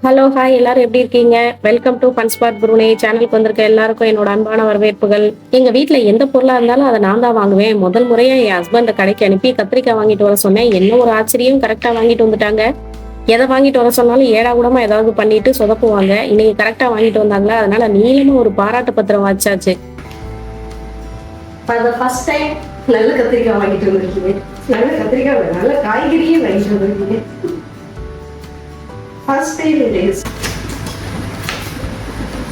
Hello hi, எல்லாரும் எப்படி இருக்கீங்க? வெல்கம் டு ஃபன்ஸ்பாட் புருனே சேனலுக்கு வந்திருக்க எல்லாருக்கும் என்னோட அன்பான வரவேற்புகள். எங்க வீட்ல எந்த பொருளா இருந்தாலும் அதை நான் தான் வாங்குவேன். முதல் முறையா என் ஹஸ்பண்ட கடைக்கு அனுப்பி கத்திரிக்காய் வாங்கிட்டு வர சொன்னேன். என்ன ஒரு ஆச்சரியம், கரெக்டா வாங்கிட்டு வந்துட்டாங்க. எதை வாங்கிட்டு வர சொன்னாலும் ஏடா கூடமா ஏதாவது பண்ணிட்டு சொதப்புவாங்க. இன்னைக்கு கரெக்டா வாங்கிட்டு வந்தாங்களா, அதனால நீளமா ஒரு பாராட்டு பத்திரம் வாச்சாச்சு. ஃபர்ஸ்ட் டைம் நல்ல கத்திரிக்காய் வாங்கிட்டு வந்திருக்கீங்க. நல்ல கத்திரிக்காய், நல்ல காய்கறியே வாங்கிட்டு வந்திருக்கீங்க. First time it is.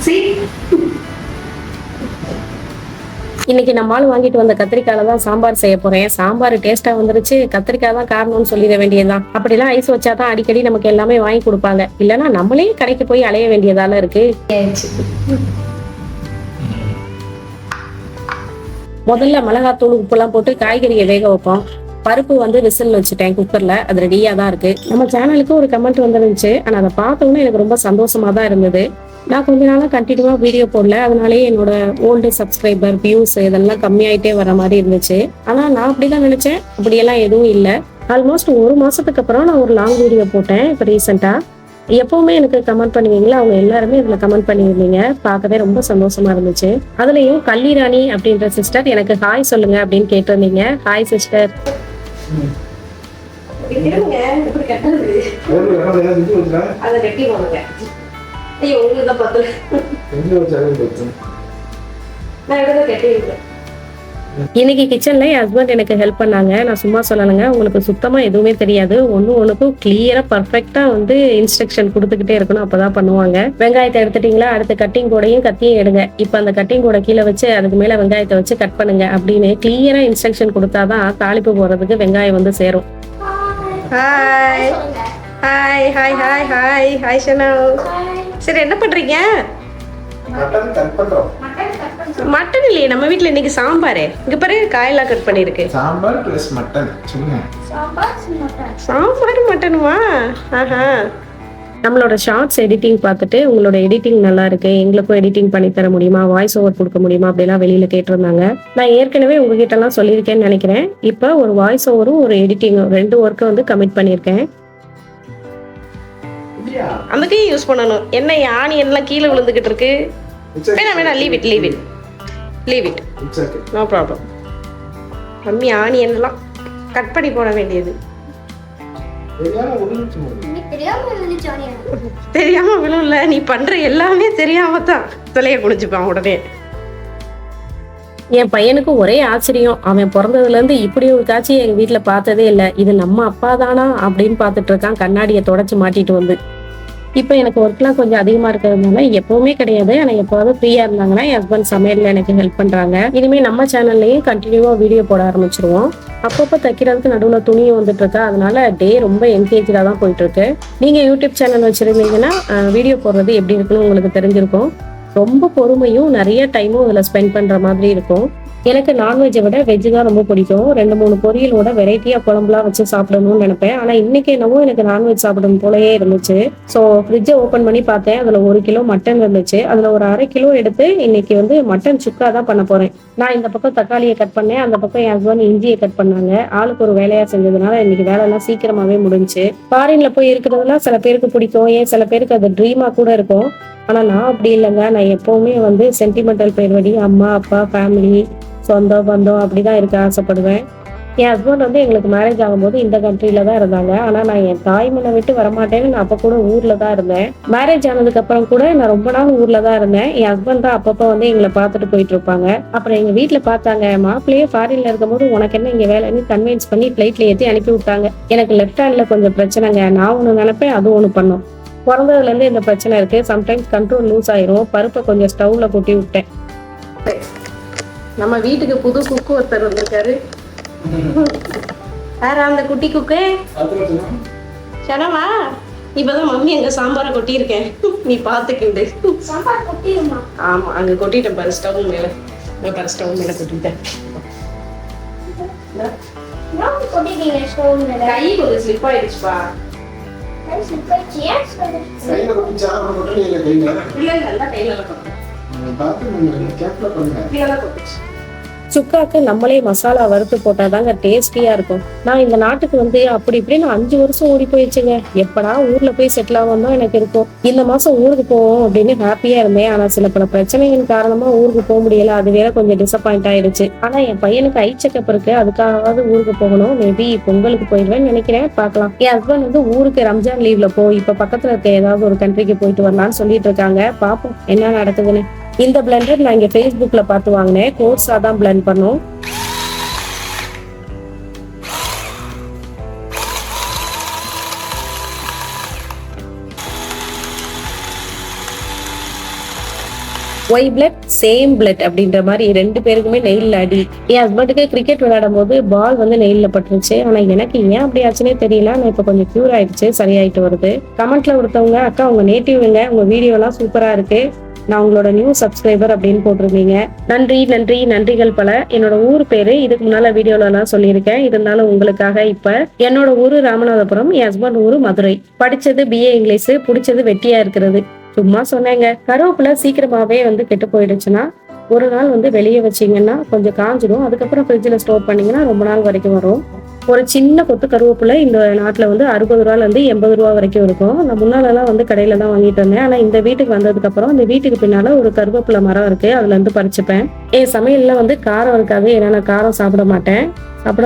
See? இன்னைக்கு நம்மால் வாங்கிட்டு வந்த கத்திரிக்காயில தான் சாம்பார் செய்ய போறேன். சாம்பார் டேஸ்டா வந்துருச்சு, கத்திரிக்காய் தான் காரணம்னு சொல்லிட வேண்டியதுதான். அப்படிலாம் ஐஸ் வச்சாதான் அடிக்கடி நமக்கு எல்லாமே வாங்கி கொடுப்பாங்க. இல்லைன்னா நம்மளே கடைக்கு போய் அலைய வேண்டியதால இருக்கு. முதல்ல மிளகாத்தூள் உப்புலாம் போட்டு காய்கறியை வேக வைப்போம். பருப்பு வந்து விசில் வச்சுட்டேன் குக்கர்ல, அது ரெடியா தான் இருக்கு. நம்ம சேனலுக்கு ஒரு கமெண்ட் வந்துருந்துச்சு, ஆனா அதை பார்த்தோன்னே எனக்கு ரொம்ப சந்தோஷமா தான் இருந்தது. நான் கொஞ்ச நாளா கண்டினியூவா வீடியோ போடல, அதனாலேயே என்னோட ஓல்டு சப்ஸ்கிரைபர் வியூஸ் இதெல்லாம் கம்மியாயிட்டே வர மாதிரி இருந்துச்சு. ஆனா நான் அப்படிதான் நினைச்சேன், அப்படியெல்லாம் எதுவும் இல்லை. ஆல்மோஸ்ட் ஒரு மாசத்துக்கு அப்புறம் நான் ஒரு லாங் வீடியோ போட்டேன் இப்போ ரீசெண்டா. எப்பவுமே எனக்கு கமெண்ட் பண்ணுவீங்களா, அவங்க எல்லாருமே இதுல கமெண்ட் பண்ணியிருந்தீங்க. பார்க்கவே ரொம்ப சந்தோஷமா இருந்துச்சு. அதுலயும் கல்லிராணி அப்படின்ற சிஸ்டர் எனக்கு ஹாய் சொல்லுங்க அப்படின்னு கேட்டிருந்தீங்க. Hi sister. இன்னைக்கு கிச்சன்ல என் ஹஸ்பண்ட் எனக்கு ஹெல்ப் பண்ணாங்க. நான் சும்மா சொல்லலைங்க, உங்களுக்கு சுத்தமா எதுவுமே தெரியாது. ஒன்னுக்கும் கிளியரா பர்ஃபெக்டா வந்து இன்ஸ்ட்ரக்ஷன் கொடுத்துக்கிட்டே இருக்கணும், அப்பதான் பண்ணுவாங்க. வெங்காயத்தை எடுத்துட்டீங்களா, அடுத்து கட்டிங் கூடையும் கத்தியும் எடுங்க, இப்ப அந்த கட்டிங் கூட கீழே வச்சு அதுக்கு மேல வெங்காயத்தை வச்சு கட் பண்ணுங்க அப்படின்னு கிளியரா இன்ஸ்ட்ரக்ஷன் கொடுத்தாதான் தாளிப்பு போறதுக்கு வெங்காயம் வந்து சேரும். Hi hi hi hi hi hi Shana. சரி, என்ன பண்றீங்க? மட்டன் இல்லையே நம்ம வீட்ல, இன்னைக்கு சாம்பார். இங்க பாரு, காயெல்லாம் கட் பண்ணிருக்கு. Sambar plus mutton. சொல்லுங்க. சாம்பார் மட்டனுமா? ஆஹா. நம்மளோட ஷார்ட்ஸ் எடிட்டிங் பார்த்துட்டு உங்களோட எடிட்டிங் நல்லா இருக்கு, எங்களுக்கும் எடிட்டிங் பண்ணி தர முடியுமா, வாய்ஸ் ஓவர் கொடுக்க முடியுமா அப்படிலாம் வெளியில கேட்டிருந்தாங்க. நான் ஏற்கனவே உங்ககிட்ட எல்லாம் சொல்லியிருக்கேன்னு நினைக்கிறேன். இப்போ ஒரு வாய்ஸ் ஓவரும் ஒரு எடிட்டிங்கும் 2 ஒர்க்கை வந்து கமிட் பண்ணியிருக்கேன். அந்த கை யூஸ் பண்ணணும். என்ன ஆணி எல்லாம் கீழே விழுந்துகிட்டு இருக்கு. வேணாம், leave it. No problem. Mummy ஆணி எல்லாம் கட் பண்ணி போட வேண்டியது. தெரியாம விழும்ல, நீ பண்ற எல்லாமே தெரியாம தான் தலைய குடிச்சுப்பான் உடனே. என் பையனுக்கு ஒரே ஆச்சரியம், அவன் பிறந்ததுல இருந்து இப்படி ஒரு காட்சியை எங்க வீட்டுல பார்த்ததே இல்லை. இது நம்ம அப்பா தானா அப்படின்னு பார்த்துட்டு இருக்கான், கண்ணாடியை தொடச்சு மாட்டிட்டு வந்து. இப்போ எனக்கு ஒர்க்லாம் கொஞ்சம் அதிகமாக இருக்கிறதுனால எப்பவுமே கிடையாது, ஆனால் எப்போவாவது ஃப்ரீயாக இருந்தாங்கன்னா என் ஹஸ்பண்ட் சமையலில் எனக்கு ஹெல்ப் பண்ணுறாங்க. இனிமேல் நம்ம சேனல்லையும் கண்டினியூவாக வீடியோ போட ஆரம்பிச்சிருவோம். அப்பப்போ தைக்கிறதுக்கு நடுவில் துணியும் வந்துட்டு இருக்கா, அதனால டே ரொம்ப என்கேஜாக தான் போயிட்டு இருக்கு. நீங்கள் யூடியூப் சேனல் வச்சுருந்தீங்கன்னா வீடியோ போடுறது எப்படி இருக்குன்னு உங்களுக்கு தெரிஞ்சிருக்கும். ரொம்ப பொறுமையும் நிறைய டைமும் அதில் ஸ்பெண்ட் பண்ணுற மாதிரி இருக்கும். எனக்கு நான்வெஜ்ஜை விட வெஜ்ஜு தான் ரொம்ப பிடிக்கும். 2-3 பொரியலோட வெரைட்டியாக குழம்புலாம் வச்சு சாப்பிடணும்னு நினைப்பேன். ஆனால் இன்னைக்கு என்னவோ எனக்கு நான்வெஜ் சாப்பிடணும் போலயே இருந்துச்சு. ஸோ ஃப்ரிட்ஜை ஓப்பன் பண்ணி பார்த்தேன், அதில் 1 கிலோ மட்டன் இருந்துச்சு. அதில் ஒரு 1/2 கிலோ எடுத்து இன்னைக்கு வந்து மட்டன் சுக்கா தான் பண்ண போறேன். நான் இந்த பக்கம் தக்காளியை கட் பண்ணேன், அந்த பக்கம் என் ஹஸ்பண்ட் இஞ்சியை கட் பண்ணாங்க. ஆளுக்கு ஒரு வேலையா செஞ்சதுனால இன்னைக்கு வேலையெல்லாம் சீக்கிரமாவே முடிஞ்சு. ஃபாரின்ல போய் இருக்கிறதுலாம் சில பேருக்கு பிடிக்கும், ஏன் சில பேருக்கு அது ட்ரீமா கூட இருக்கும். ஆனா நான் அப்படி இல்லைங்க. நான் எப்பவுமே வந்து சென்டிமெண்டல் பேர்வழி அம்மா அப்பா ஃபேமிலி சொந்தம் பந்தம் அப்படிதான் இருக்க ஆசைப்படுவேன். என் ஹஸ்பண்ட் வந்து எங்களுக்கு மேரேஜ் ஆகும்போது இந்த கண்ட்ரில தான் இருந்தாங்க. ஆனா நான் என் தாய்மண்ணை விட்டு வரமாட்டேன்னு நான் அப்ப கூட ஊர்ல தான் இருந்தேன். மேரேஜ் ஆனதுக்கு அப்புறம் கூட நான் ரொம்ப நாள் ஊர்ல தான் இருந்தேன். என் ஹஸ்பண்ட் தான் அப்பப்ப வந்து எங்களை பார்த்துட்டு போயிட்டு இருப்பாங்க. அப்புறம் எங்க வீட்டுல பார்த்தாங்க, மாப்பிள்ளையே ஃபாரின்ல இருக்கும்போது உனக்கு என்ன இங்க வேலைன்னு கன்வின்ஸ் பண்ணி பிளைட்ல ஏற்றி அனுப்பி விட்டாங்க. எனக்கு லெஃப்ட் ஹேண்ட்ல கொஞ்சம் பிரச்சனைங்க, நான் ஒண்ணு நினைப்பேன் அது ஒண்ணு பண்ணும். பிறந்ததுல இருந்து இந்த பிரச்சனை இருக்கு. சம்டைம்ஸ் கண்ட்ரோல் லூஸ் ஆயிரும். பருப்பை கொஞ்சம் ஸ்டவ்ல கொட்டி விட்டேன். நம்ம வீட்டுக்கு புது குக்கு ஒருத்தர் வந்திருக்காரு. யாரா அந்த குட்டி குக்கு? சனமா, இப்பதான் மம்மி அங்க சாம்பாரை கொட்டியிருக்கேன், நீ பாத்துக்கிண்டு. ஆமா, அங்க கொட்டிட்டேன் பாரு, ஸ்டவ் மேல. ஸ்டவ் மேல கொட்டிட்டேன். கை கொஞ்சம் ஸ்லிப் ஆயிடுச்சுப்பா. சுக்காக்கு நம்மளே மசாலா வறுத்து போட்டாதாங்க டேஸ்டியா இருக்கும். நான் இந்த நாட்டுக்கு வந்து அப்படி இப்படின்னு 5 வருஷம் ஓடி போயிடுச்சுங்க. எப்படா ஊர்ல போய் செட்டில் ஆகும் தான் எனக்கு இருக்கும். இந்த மாசம் ஊருக்கு போவோம் அப்படின்னு ஹாப்பியா இருந்தேன். ஆனா சில பல பிரச்சனைகள் காரணமா ஊருக்கு போக முடியல. அது வேற கொஞ்சம் டிசப்பாயிண்ட் ஆயிடுச்சு. ஆனா என் பையனுக்கு ஐ செக்அப் இருக்கு, அதுக்காகவாவது ஊருக்கு போகணும். மேபி பொங்கலுக்கு போயிடுவேன்னு நினைக்கிறேன், பார்க்கலாம். என் ஹஸ்பண்ட் வந்து ஊருக்கு ரம்ஜான் லீவ்ல போய் இப்ப பக்கத்துல இருக்க ஏதாவது ஒரு கண்ட்ரிக்கு போயிட்டு வரலாம்னு சொல்லிட்டு இருக்காங்க. பாப்போம் என்ன நடக்குதுன்னு. இந்த பிளெண்டர் நான் இங்க Facebookல பார்த்து வாங்கினேன். கோர்ஸா தான் பிளெண்ட் பண்ணும். ஒய் பிளட் சேம் பிளட் அப்படின்ற மாதிரி 2 பேருக்குமே நெயில்ல அடி. என் ஹஸ்பண்டுக்கு கிரிக்கெட் விளையாடும் போது பால் வந்து நெயில்ல பட்டுருச்சு. ஆனா எனக்கு ஏன் அப்படி ஆச்சுன்னே தெரியல. நான் இப்ப கொஞ்சம் கியூர் ஆயிடுச்சு, சரியாயிட்டு வருது. கமெண்ட்ல ஒருத்தவங்க, அக்கா உங்க நேட்டிவ்ங்க, உங்க வீடியோ எல்லாம் சூப்பரா இருக்கு, நான் உங்களோட நியூ சப்ஸ்கிரைபர் அப்படின்னு போட்டிருந்தீங்க. நன்றி நன்றி நன்றிகள் பல. என்னோட ஊர் பேரு இதுக்கு முன்னால வீடியோல எல்லாம் சொல்லியிருக்கேன். இருந்தாலும் உங்களுக்காக இப்ப என்னோட ஊரு ராமநாதபுரம், என் ஹஸ்பண்ட் ஊரு மதுரை. படிச்சது BA இங்கிலீஷ், பிடிச்சது வெட்டியா இருக்கிறது. சும்மா சொன்னேங்க. கருவேப்பிலை சீக்கிரமாவே வந்து கெட்டு போயிடுச்சுன்னா ஒரு நாள் வந்து வெளியே வச்சீங்கன்னா கொஞ்சம் காஞ்சிடும். அதுக்கப்புறம் ஃப்ரிட்ஜில் ஸ்டோர் பண்ணீங்கன்னா ரொம்ப நாள் வரைக்கும் வரும். ஒரு சின்ன கொத்து கருவேப்பிலை இந்த நாட்டில் வந்து 60 ரூபால இருந்து 80 ரூபா வரைக்கும் இருக்கும். நான் முன்னாலெல்லாம் வந்து கடையில தான் வாங்கிட்டு இருந்தேன். ஆனா இந்த வீட்டுக்கு வந்ததுக்கு அப்புறம் இந்த வீட்டுக்கு பின்னால ஒரு கருவேப்பிலை மரம் இருக்கு, அதுல இருந்து பறிச்சுப்பேன். என் சமையல்ல வந்து காரம் இருக்காது, ஏன்னா நான் காரம் சாப்பிட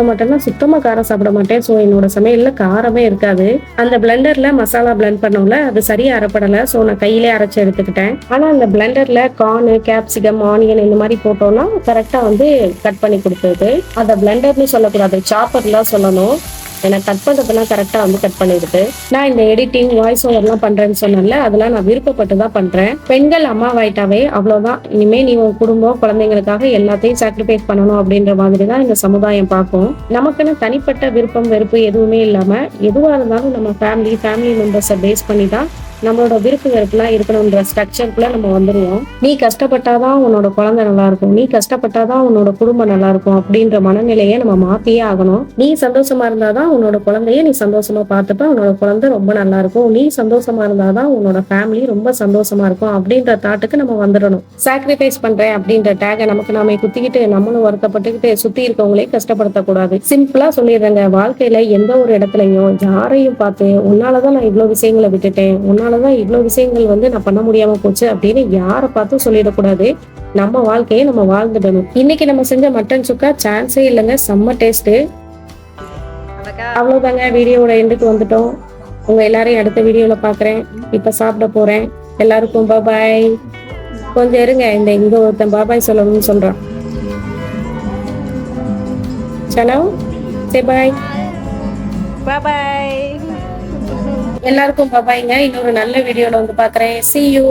மாட்டேன்னா சுத்தமா காரம் சாப்பிட மாட்டேன். ஸோ என்னோட சமையல்ல காரமே இருக்காது. அந்த பிளெண்டர்ல மசாலா பிளெண்ட் பண்ணோம்ல, அது சரியா அரைப்படலை. ஸோ நான் கையிலே அரைச்சு எடுத்துக்கிட்டேன். ஆனா அந்த பிளெண்டர்ல கார்னு, கேப்சிகம், ஆனியன் இந்த மாதிரி போட்டோம்னா கரெக்டா வந்து கட் பண்ணி கொடுத்தது. அந்த பிளெண்டர்னு சொல்லக்கூடாது, சாப்பர்லாம் சொல்லணும். எனக்கு கட் பண்றதெல்லாம் கரெக்டா வந்து கட் பண்ணிடுது. நான் இந்த எடிட்டிங், வாய்ஸ் ஓவர்லாம் பண்றேன்னு சொன்னேன்ல, அதெல்லாம் நான் விருப்பப்பட்டு தான் பண்றேன். பெண்கள் அம்மாவாயிட்டாவே அவ்வளவுதான். இனிமே நீ உன் குடும்பம், குழந்தைங்களுக்காக எல்லாத்தையும் சாக்ரிஃபைஸ் பண்ணணும் அப்படின்ற மாதிரி தான் இந்த சமுதாயம் பார்க்கும். நமக்குன்னு தனிப்பட்ட விருப்பம் வெறுப்பு எதுவுமே இல்லாம எதுவா இருந்தாலும் நம்ம ஃபேமிலி மெம்பர்ஸை பேஸ் பண்ணி தான் நம்மளோட விருப்பு வெறுப்புலாம் இருக்கணும்ன்ற ஸ்ட்ரக்சருக்குள்ள நம்ம வந்துருவோம். நீ கஷ்டப்பட்டாதான் உன்னோட குழந்தை நல்லா இருக்கும், நீ கஷ்டப்பட்டாதான் உன்னோட குடும்பம் நல்லா இருக்கும் அப்படின்ற மனநிலையை நம்ம மாத்தியே ஆகணும். நீ சந்தோஷமா இருந்தாதான் உன்னோட குழந்தைய நீ சந்தோஷமா பார்த்துப்ப, உன்னோட குழந்தை ரொம்ப நல்லா இருக்கும். நீ சந்தோஷமா இருந்தாதான் உன்னோட ஃபேமிலி ரொம்ப சந்தோஷமா இருக்கும் அப்படின்ற தாட்டுக்கு நம்ம வந்துடணும். சாக்ரிஃபைஸ் பண்றேன் அப்படின்ற டேகை நமக்கு நாமே குத்திக்கிட்டு நம்மளும் வருத்தப்பட்டுக்கிட்டு சுத்தி இருக்கவங்களே கஷ்டப்படுத்தக்கூடாது. சிம்பிளா சொல்லிடுறேங்க, வாழ்க்கையில எந்த ஒரு இடத்துலயும் யாரையும் பார்த்து உன்னாலதான் நான் இவ்வளவு விஷயங்களை விட்டுட்டேன், உன்னாலதான் இவ்வளவு விஷயங்கள் வந்து நான் பண்ண முடியாம போச்சு அப்படின்னு யாரை பார்த்தும் சொல்லிடக்கூடாது. நம்ம வாழ்க்கையை நம்ம வாழ்ந்துடணும். இன்னைக்கு நம்ம செஞ்ச மட்டன் சுக்கா சான்ஸே இல்லைங்க, செம்ம டேஸ்ட். அவ்வளவுதாங்க, வீடியோவோட எண்டுக்கு வந்துட்டோம். உங்க எல்லாரையும் அடுத்த வீடியோல பாக்குறேன். இப்ப சாப்பிட போறேன். எல்லாருக்கும் பாய். கொஞ்சம் இருங்க, இங்க ஒருத்தன் பாபாய் சொல்லணும்னு சொல்றான். சனோ சே பாய். எல்லாருக்கும் பாபாய்ங்க. இன்னொரு நல்ல வீடியோல வந்து பாக்குறேன். See you.